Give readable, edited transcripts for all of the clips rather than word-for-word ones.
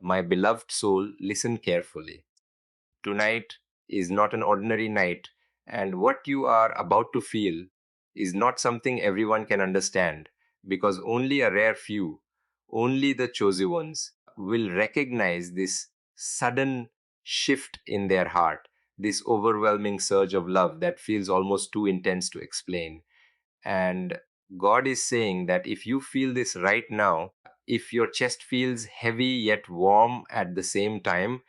My beloved soul, listen carefully. Tonight is not an ordinary night, and what you are about to feel is not something everyone can understand, because only a rare few, only the chosen ones, will recognize this sudden shift in their heart, this overwhelming surge of love that feels almost too intense to explain. And God is saying that if you feel this right now, if your chest feels heavy yet warm at the same time,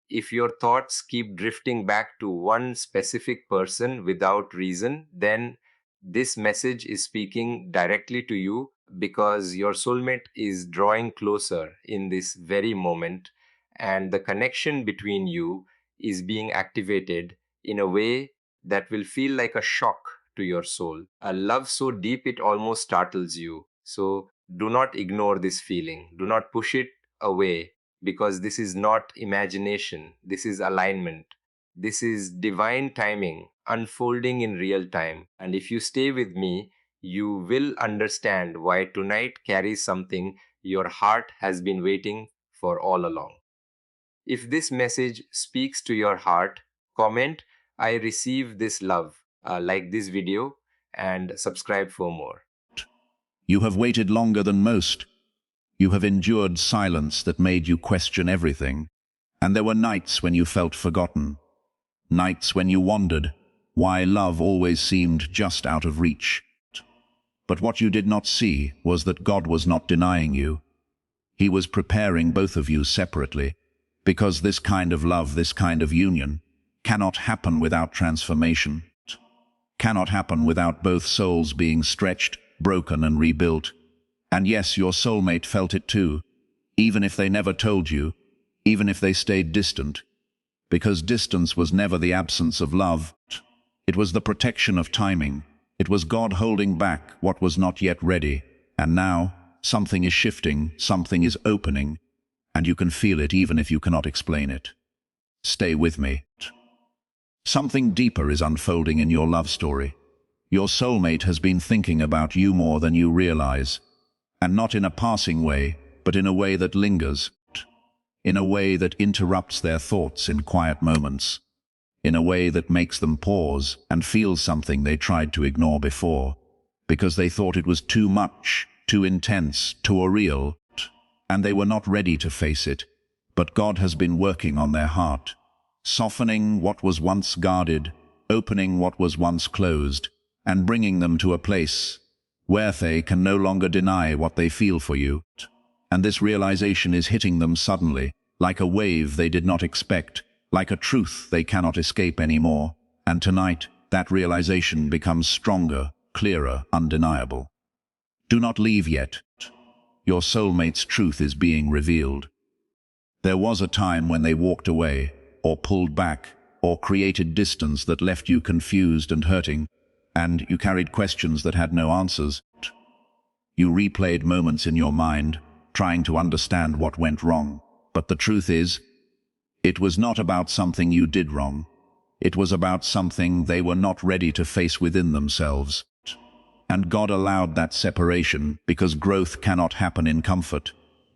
if your thoughts keep drifting back to one specific person without reason, then this message is speaking directly to you, because your soulmate is drawing closer in this very moment, and the connection between you is being activated in a way that will feel like a shock to your soul. A love so deep it almost startles you. So do not ignore this feeling, do not push it away, because this is not imagination, this is alignment. This is divine timing unfolding in real time. And if you stay with me, you will understand why tonight carries something your heart has been waiting for all along. If this message speaks to your heart, comment, I receive this love, like this video, and subscribe for more. You have waited longer than most. You have endured silence that made you question everything. And there were nights when you felt forgotten. Nights when you wondered why love always seemed just out of reach. But what you did not see was that God was not denying you. He was preparing both of you separately, because this kind of love, this kind of union, cannot happen without transformation, cannot happen without both souls being stretched, broken and rebuilt. And yes, your soulmate felt it too, even if they never told you, even if they stayed distant, because distance was never the absence of love. It was the protection of timing. It was God holding back what was not yet ready. And now, something is shifting, something is opening, and you can feel it even if you cannot explain it. Stay with me. Something deeper is unfolding in your love story. Your soulmate has been thinking about you more than you realize, and not in a passing way, but in a way that lingers, in a way that interrupts their thoughts in quiet moments, in a way that makes them pause and feel something they tried to ignore before, because they thought it was too much, too intense, too real, and they were not ready to face it. But God has been working on their heart, softening what was once guarded, opening what was once closed, and bringing them to a place where they can no longer deny what they feel for you. And this realization is hitting them suddenly, like a wave they did not expect, like a truth they cannot escape anymore. And tonight, that realization becomes stronger, clearer, undeniable. Do not leave yet. Your soulmate's truth is being revealed. There was a time when they walked away, or pulled back, or created distance that left you confused and hurting, and you carried questions that had no answers. You replayed moments in your mind, trying to understand what went wrong. But the truth is, it was not about something you did wrong. It was about something they were not ready to face within themselves. And God allowed that separation because growth cannot happen in comfort.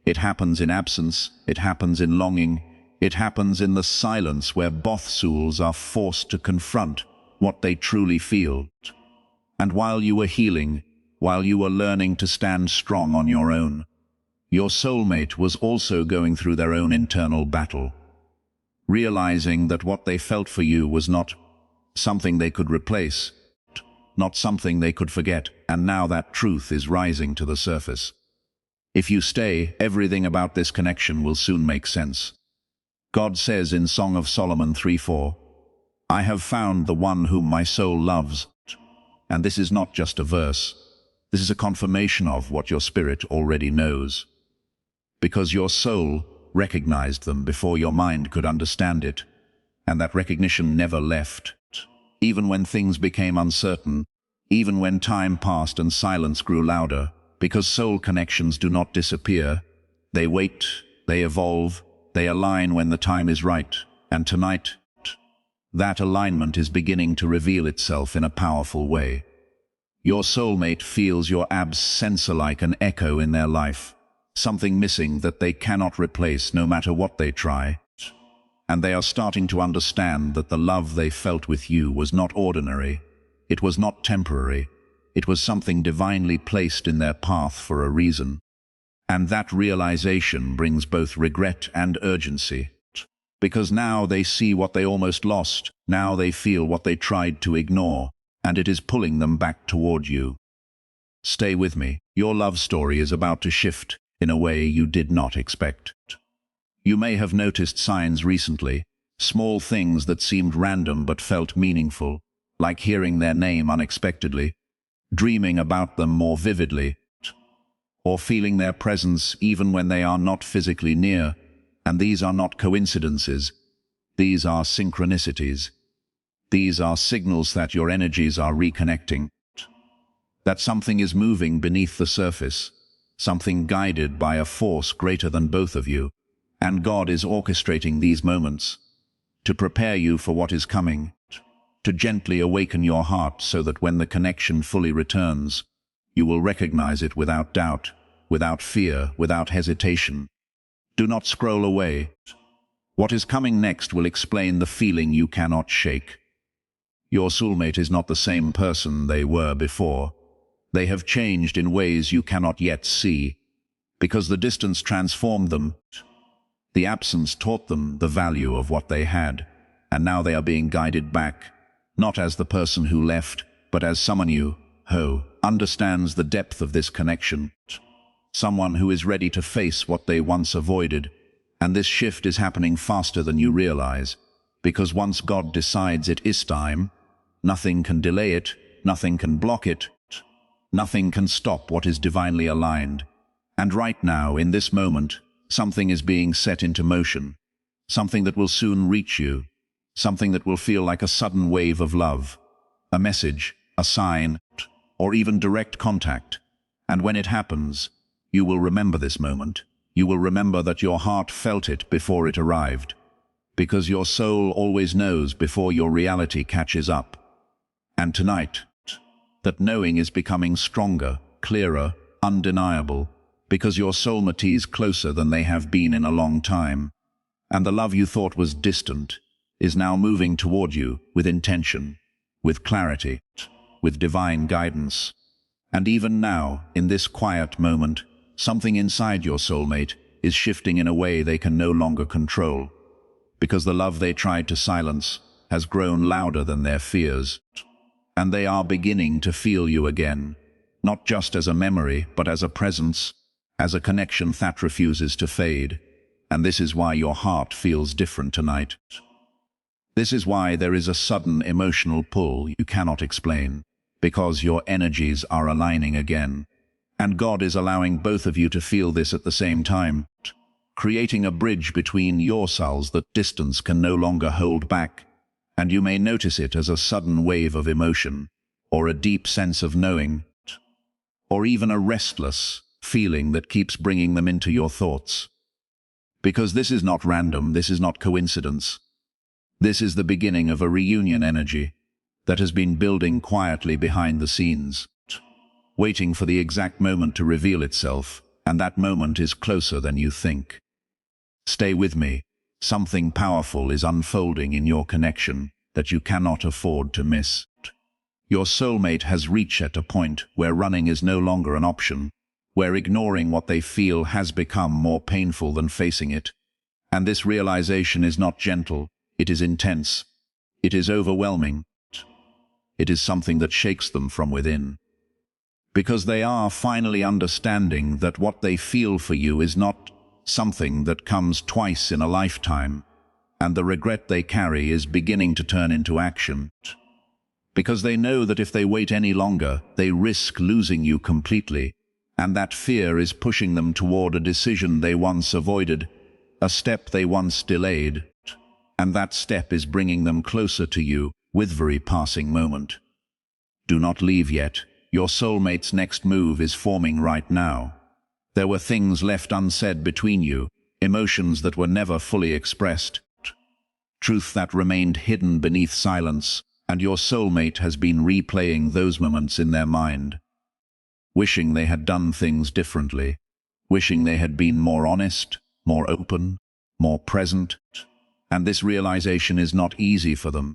It happens in absence, it happens in longing, it happens in the silence where both souls are forced to confront what they truly feel. And while you were healing, while you were learning to stand strong on your own, your soulmate was also going through their own internal battle, realizing that what they felt for you was not something they could replace, not something they could forget, and now that truth is rising to the surface. If you stay, everything about this connection will soon make sense. God says in Song of Solomon 3:4, I have found the one whom my soul loves. And this is not just a verse. This is a confirmation of what your spirit already knows. Because your soul recognized them before your mind could understand it, and that recognition never left. Even when things became uncertain, even when time passed and silence grew louder, because soul connections do not disappear, they wait, they evolve, they align when the time is right. And tonight, that alignment is beginning to reveal itself in a powerful way. Your soulmate feels your absence like an echo in their life, something missing that they cannot replace no matter what they try. And they are starting to understand that the love they felt with you was not ordinary, it was not temporary, it was something divinely placed in their path for a reason. And that realization brings both regret and urgency. Because now they see what they almost lost, now they feel what they tried to ignore, and it is pulling them back toward you. Stay with me. Your love story is about to shift in a way you did not expect. You may have noticed signs recently, small things that seemed random but felt meaningful, like hearing their name unexpectedly, dreaming about them more vividly, or feeling their presence even when they are not physically near. And these are not coincidences. These are synchronicities. These are signals that your energies are reconnecting, that something is moving beneath the surface, something guided by a force greater than both of you. And God is orchestrating these moments to prepare you for what is coming, to gently awaken your heart so that when the connection fully returns, you will recognize it without doubt, without fear, without hesitation. Do not scroll away. What is coming next will explain the feeling you cannot shake. Your soulmate is not the same person they were before. They have changed in ways you cannot yet see, because the distance transformed them. The absence taught them the value of what they had, and now they are being guided back, not as the person who left, but as someone who understands the depth of this connection. Someone who is ready to face what they once avoided. And this shift is happening faster than you realize, because once God decides it is time, nothing can delay it, nothing can block it, nothing can stop what is divinely aligned. And right now, in this moment, something is being set into motion, something that will soon reach you, something that will feel like a sudden wave of love, a message, a sign, or even direct contact. And when it happens, you will remember this moment. You will remember that your heart felt it before it arrived, because your soul always knows before your reality catches up. And tonight, that knowing is becoming stronger, clearer, undeniable, because your soulmate is closer than they have been in a long time. And the love you thought was distant is now moving toward you with intention, with clarity, with divine guidance. And even now, in this quiet moment, something inside your soulmate is shifting in a way they can no longer control, because the love they tried to silence has grown louder than their fears. And they are beginning to feel you again, not just as a memory, but as a presence, as a connection that refuses to fade. And this is why your heart feels different tonight. This is why there is a sudden emotional pull you cannot explain, because your energies are aligning again. And God is allowing both of you to feel this at the same time, creating a bridge between your souls that distance can no longer hold back. And you may notice it as a sudden wave of emotion, or a deep sense of knowing, or even a restless feeling that keeps bringing them into your thoughts. Because this is not random, this is not coincidence. This is the beginning of a reunion energy that has been building quietly behind the scenes, waiting for the exact moment to reveal itself, and that moment is closer than you think. Stay with me. Something powerful is unfolding in your connection that you cannot afford to miss. Your soulmate has reached at a point where running is no longer an option, where ignoring what they feel has become more painful than facing it. And this realization is not gentle, it is intense. It is overwhelming. It is something that shakes them from within. Because they are finally understanding that what they feel for you is not something that comes twice in a lifetime, and the regret they carry is beginning to turn into action. Because they know that if they wait any longer, they risk losing you completely, and that fear is pushing them toward a decision they once avoided, a step they once delayed, and that step is bringing them closer to you with every passing moment. Do not leave yet. Your soulmate's next move is forming right now. There were things left unsaid between you, emotions that were never fully expressed, truth that remained hidden beneath silence, and your soulmate has been replaying those moments in their mind, wishing they had done things differently, wishing they had been more honest, more open, more present. And this realization is not easy for them,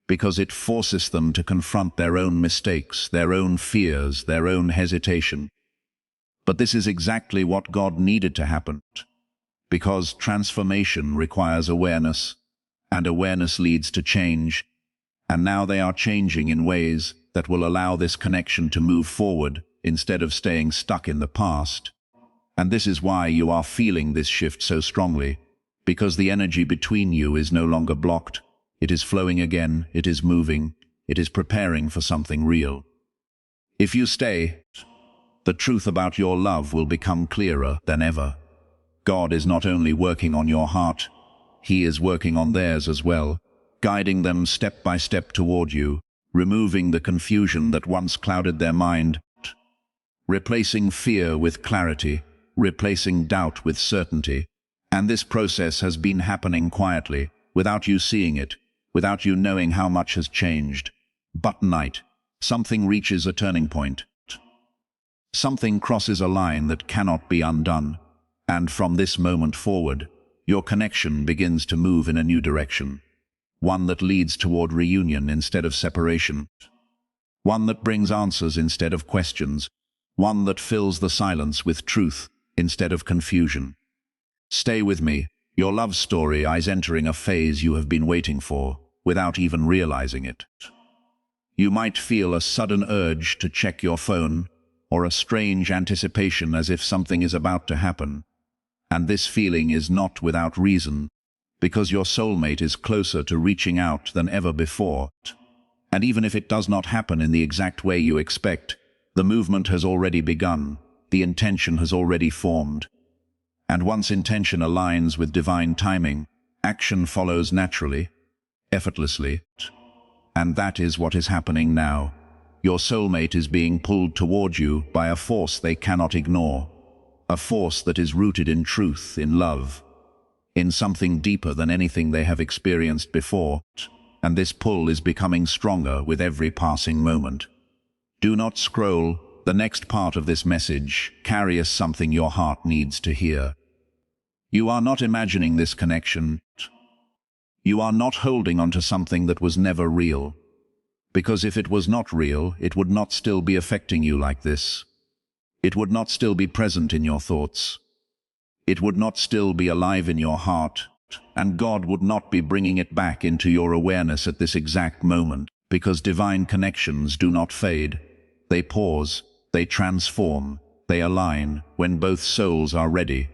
because it forces them to confront their own mistakes, their own fears, their own hesitation. But this is exactly what God needed to happen, because transformation requires awareness, and awareness leads to change, and now they are changing in ways that will allow this connection to move forward instead of staying stuck in the past. And this is why you are feeling this shift so strongly, because the energy between you is no longer blocked. It is flowing again, it is moving, it is preparing for something real. If you stay, the truth about your love will become clearer than ever. God is not only working on your heart, He is working on theirs as well, guiding them step by step toward you, removing the confusion that once clouded their mind, replacing fear with clarity, replacing doubt with certainty. And this process has been happening quietly, without you seeing it, without you knowing how much has changed. But tonight, something reaches a turning point. Something crosses a line that cannot be undone, and from this moment forward, your connection begins to move in a new direction. One that leads toward reunion instead of separation. One that brings answers instead of questions. One that fills the silence with truth instead of confusion. Stay with me. Your love story is entering a phase you have been waiting for, without even realizing it. You might feel a sudden urge to check your phone, or a strange anticipation as if something is about to happen. And this feeling is not without reason, because your soulmate is closer to reaching out than ever before. And even if it does not happen in the exact way you expect, the movement has already begun, the intention has already formed. And once intention aligns with divine timing, action follows naturally, effortlessly. And that is what is happening now. Your soulmate is being pulled toward you by a force they cannot ignore. A force that is rooted in truth, in love, in something deeper than anything they have experienced before. And this pull is becoming stronger with every passing moment. Do not scroll. The next part of this message carries something your heart needs to hear. You are not imagining this connection. You are not holding on to something that was never real. Because if it was not real, it would not still be affecting you like this. It would not still be present in your thoughts. It would not still be alive in your heart, and God would not be bringing it back into your awareness at this exact moment, because divine connections do not fade. They pause, they transform, they align when both souls are ready.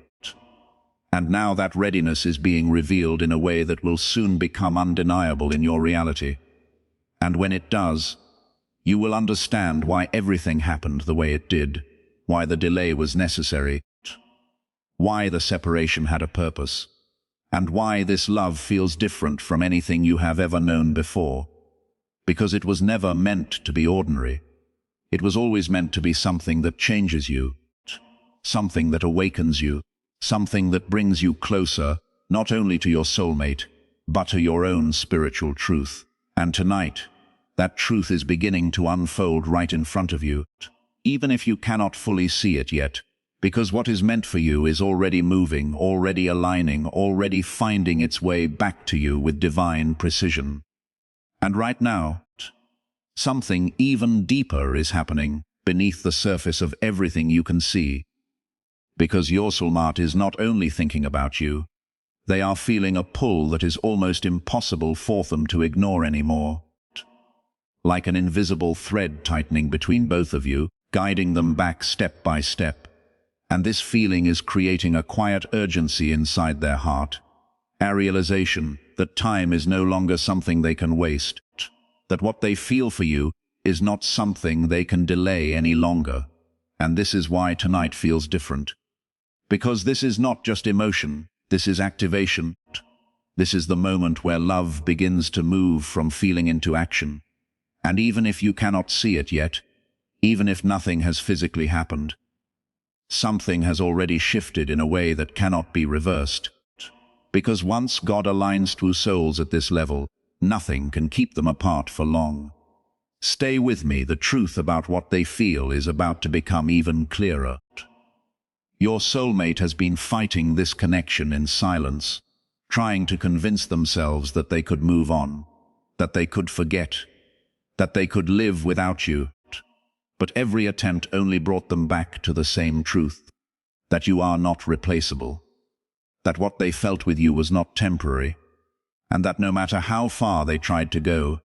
And now that readiness is being revealed in a way that will soon become undeniable in your reality. And when it does, you will understand why everything happened the way it did, why the delay was necessary, why the separation had a purpose, and why this love feels different from anything you have ever known before. Because it was never meant to be ordinary. It was always meant to be something that changes you, something that awakens you, something that brings you closer, not only to your soulmate, but to your own spiritual truth. And tonight, that truth is beginning to unfold right in front of you, even if you cannot fully see it yet, because what is meant for you is already moving, already aligning, already finding its way back to you with divine precision. And right now, something even deeper is happening beneath the surface of everything you can see, because your soulmate is not only thinking about you, they are feeling a pull that is almost impossible for them to ignore anymore. Like an invisible thread tightening between both of you, guiding them back step by step. And this feeling is creating a quiet urgency inside their heart, a realization that time is no longer something they can waste, that what they feel for you is not something they can delay any longer. And this is why tonight feels different. Because this is not just emotion, this is activation. This is the moment where love begins to move from feeling into action. And even if you cannot see it yet, even if nothing has physically happened, something has already shifted in a way that cannot be reversed. Because once God aligns two souls at this level, nothing can keep them apart for long. Stay with me, the truth about what they feel is about to become even clearer. Your soulmate has been fighting this connection in silence, trying to convince themselves that they could move on, that they could forget, that they could live without you. But every attempt only brought them back to the same truth, that you are not replaceable, that what they felt with you was not temporary, and that no matter how far they tried to go,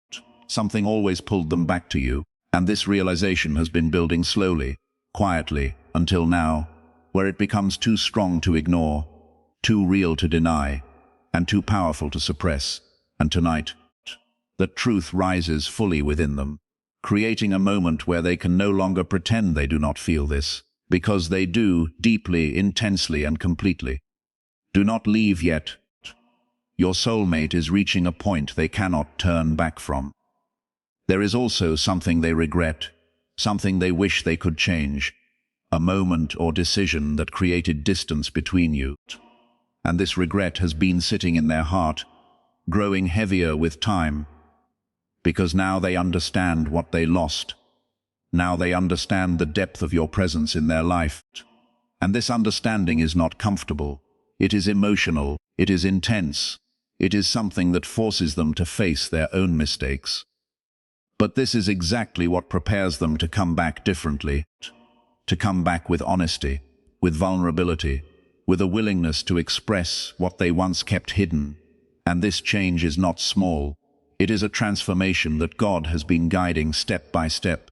something always pulled them back to you. And this realization has been building slowly, quietly, until now, where it becomes too strong to ignore, too real to deny, and too powerful to suppress. And tonight, the truth rises fully within them, creating a moment where they can no longer pretend they do not feel this, because they do, deeply, intensely, and completely. Do not leave yet. Your soulmate is reaching a point they cannot turn back from. There is also something they regret, something they wish they could change, a moment or decision that created distance between you. And this regret has been sitting in their heart, growing heavier with time, because now they understand what they lost. Now they understand the depth of your presence in their life. And this understanding is not comfortable. It is emotional. It is intense. It is something that forces them to face their own mistakes. But this is exactly what prepares them to come back differently, to come back with honesty, with vulnerability, with a willingness to express what they once kept hidden. And this change is not small. It is a transformation that God has been guiding step by step,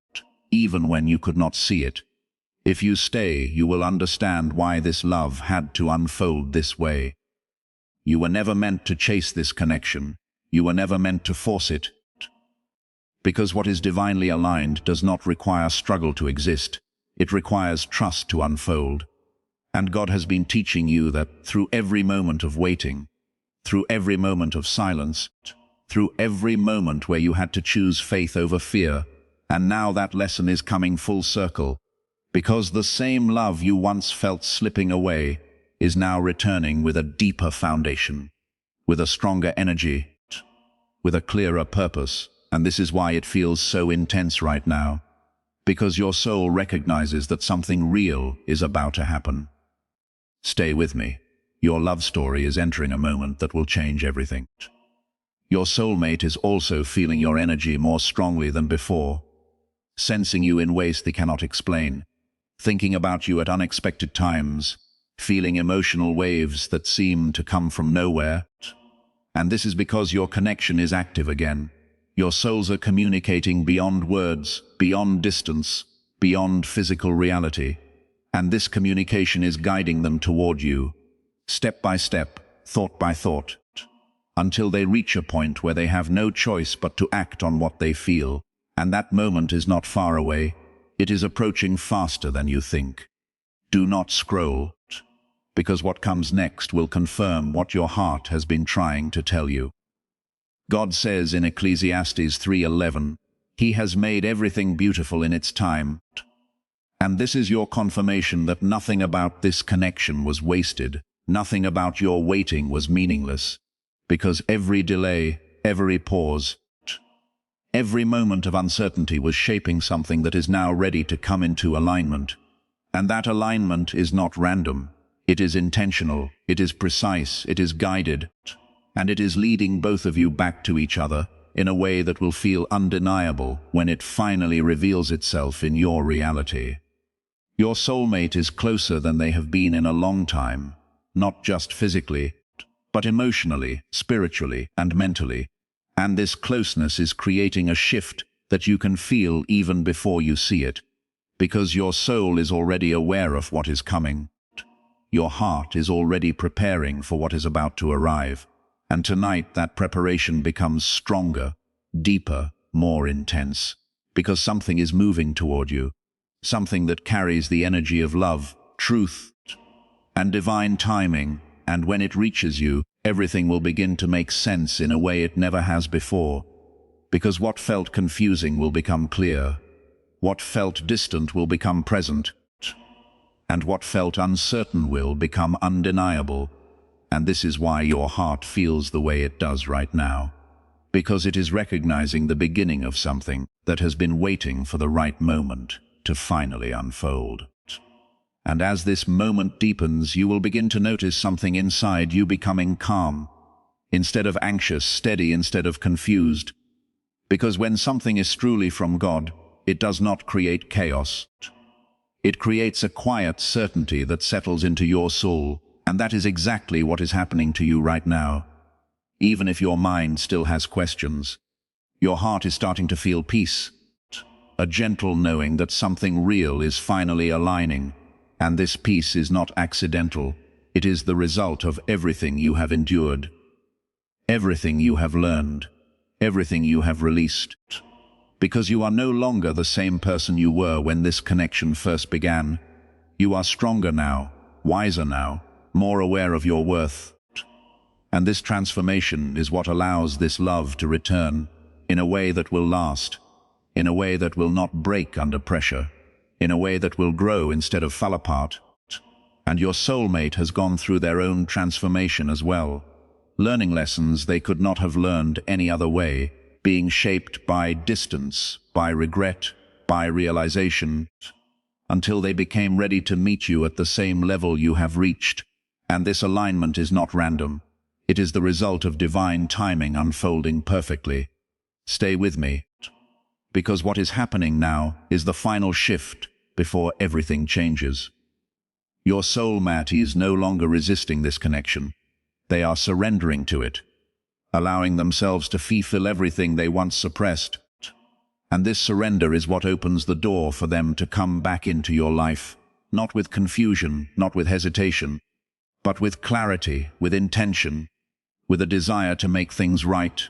even when you could not see it. If you stay, you will understand why this love had to unfold this way. You were never meant to chase this connection. You were never meant to force it. Because what is divinely aligned does not require struggle to exist. It requires trust to unfold. And God has been teaching you that through every moment of waiting, through every moment of silence, through every moment where you had to choose faith over fear, and now that lesson is coming full circle, because the same love you once felt slipping away is now returning with a deeper foundation, with a stronger energy, with a clearer purpose. And this is why it feels so intense right now, because your soul recognizes that something real is about to happen. Stay with me. Your love story is entering a moment that will change everything. Your soulmate is also feeling your energy more strongly than before, sensing you in ways they cannot explain, thinking about you at unexpected times, feeling emotional waves that seem to come from nowhere. And this is because your connection is active again. Your souls are communicating beyond words, beyond distance, beyond physical reality. And this communication is guiding them toward you, step by step, thought by thought, until they reach a point where they have no choice but to act on what they feel. And that moment is not far away. It is approaching faster than you think. Do not scroll, because what comes next will confirm what your heart has been trying to tell you. God says in Ecclesiastes 3:11, He has made everything beautiful in its time. And this is your confirmation that nothing about this connection was wasted, nothing about your waiting was meaningless, because every delay, every pause, every moment of uncertainty was shaping something that is now ready to come into alignment. And that alignment is not random. It is intentional, it is precise, it is guided. And it is leading both of you back to each other in a way that will feel undeniable when it finally reveals itself in your reality. Your soulmate is closer than they have been in a long time, not just physically, but emotionally, spiritually, and mentally. And this closeness is creating a shift that you can feel even before you see it, because your soul is already aware of what is coming. Your heart is already preparing for what is about to arrive. And tonight that preparation becomes stronger, deeper, more intense, because something is moving toward you, something that carries the energy of love, truth, and divine timing, and when it reaches you, everything will begin to make sense in a way it never has before, because what felt confusing will become clear, what felt distant will become present, and what felt uncertain will become undeniable. And this is why your heart feels the way it does right now, because it is recognizing the beginning of something that has been waiting for the right moment to finally unfold. And as this moment deepens, you will begin to notice something inside you becoming calm. Instead of anxious, steady instead of confused. Because when something is truly from God, it does not create chaos. It creates a quiet certainty that settles into your soul, and that is exactly what is happening to you right now. Even if your mind still has questions, your heart is starting to feel peace, a gentle knowing that something real is finally aligning, and this peace is not accidental. It is the result of everything you have endured, everything you have learned, everything you have released. Because you are no longer the same person you were when this connection first began. You are stronger now, wiser now, more aware of your worth. And this transformation is what allows this love to return in a way that will last, in a way that will not break under pressure, in a way that will grow instead of fall apart. And your soulmate has gone through their own transformation as well, learning lessons they could not have learned any other way, being shaped by distance, by regret, by realization, until they became ready to meet you at the same level you have reached. And this alignment is not random. It is the result of divine timing unfolding perfectly. Stay with me, because what is happening now is the final shift before everything changes. Your soulmate is no longer resisting this connection. They are surrendering to it, allowing themselves to fulfill everything they once suppressed. And this surrender is what opens the door for them to come back into your life, not with confusion, not with hesitation, but with clarity, with intention, with a desire to make things right.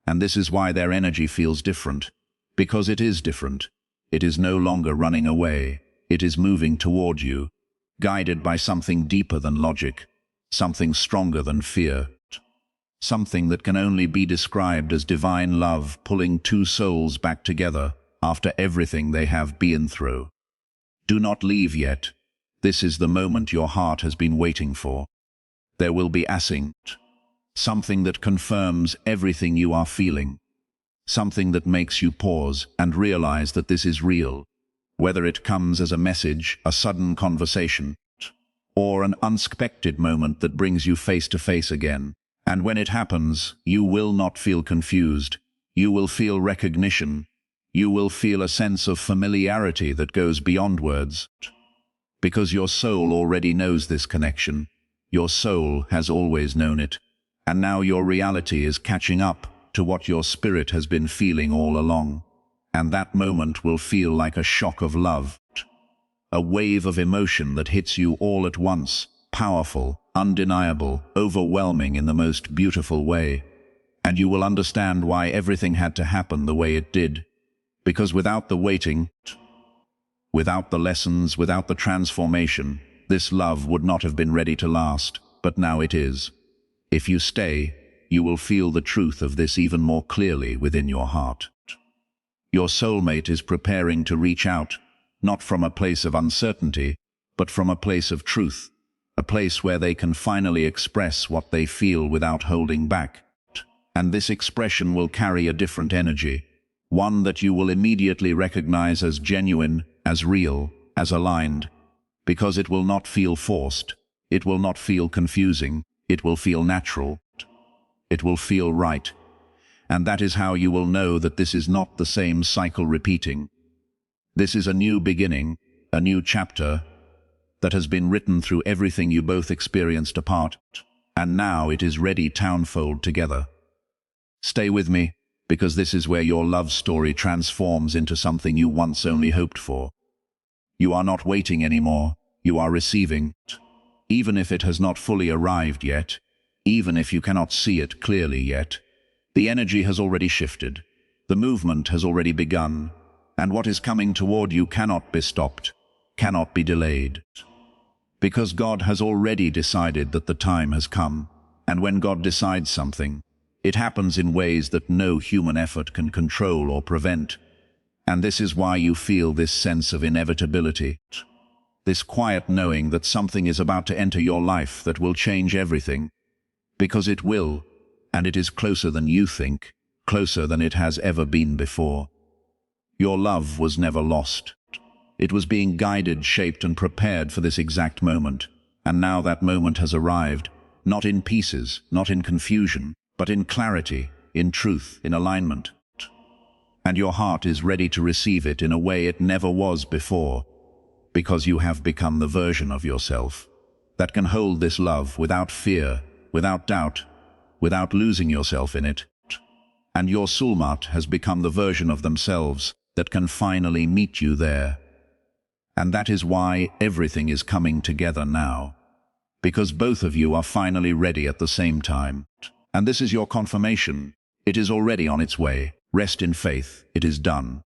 And this is why their energy feels different, because it is different. It is no longer running away. It is moving toward you, guided by something deeper than logic, something stronger than fear, something that can only be described as divine love pulling two souls back together after everything they have been through. Do not leave yet. This is the moment your heart has been waiting for. There will be assing, something that confirms everything you are feeling, something that makes you pause and realize that this is real, whether it comes as a message, a sudden conversation, or an unexpected moment that brings you face to face again. And when it happens, you will not feel confused. You will feel recognition. You will feel a sense of familiarity that goes beyond words. Because your soul already knows this connection. Your soul has always known it. And now your reality is catching up to what your spirit has been feeling all along. And that moment will feel like a shock of love, a wave of emotion that hits you all at once, powerful, undeniable, overwhelming in the most beautiful way. And you will understand why everything had to happen the way it did. Because without the waiting, without the lessons, without the transformation, this love would not have been ready to last, but now it is. If you stay, you will feel the truth of this even more clearly within your heart. Your soulmate is preparing to reach out, not from a place of uncertainty, but from a place of truth, a place where they can finally express what they feel without holding back. And this expression will carry a different energy, one that you will immediately recognize as genuine, as real, as aligned, because it will not feel forced, it will not feel confusing, it will feel natural, it will feel right. And that is how you will know that this is not the same cycle repeating. This is a new beginning, a new chapter that has been written through everything you both experienced apart, and now it is ready to unfold together. Stay with me, because this is where your love story transforms into something you once only hoped for. You are not waiting anymore, you are receiving, even if it has not fully arrived yet, even if you cannot see it clearly yet. The energy has already shifted, the movement has already begun, and what is coming toward you cannot be stopped, cannot be delayed. Because God has already decided that the time has come, and when God decides something, it happens in ways that no human effort can control or prevent. And this is why you feel this sense of inevitability, this quiet knowing that something is about to enter your life that will change everything. Because it will, and it is closer than you think, closer than it has ever been before. Your love was never lost. It was being guided, shaped, and prepared for this exact moment. And now that moment has arrived, not in pieces, not in confusion, but in clarity, in truth, in alignment. And your heart is ready to receive it in a way it never was before, because you have become the version of yourself that can hold this love without fear, without doubt, without losing yourself in it. And your soulmate has become the version of themselves that can finally meet you there. And that is why everything is coming together now, because both of you are finally ready at the same time. And this is your confirmation. It is already on its way. Rest in faith. It is done.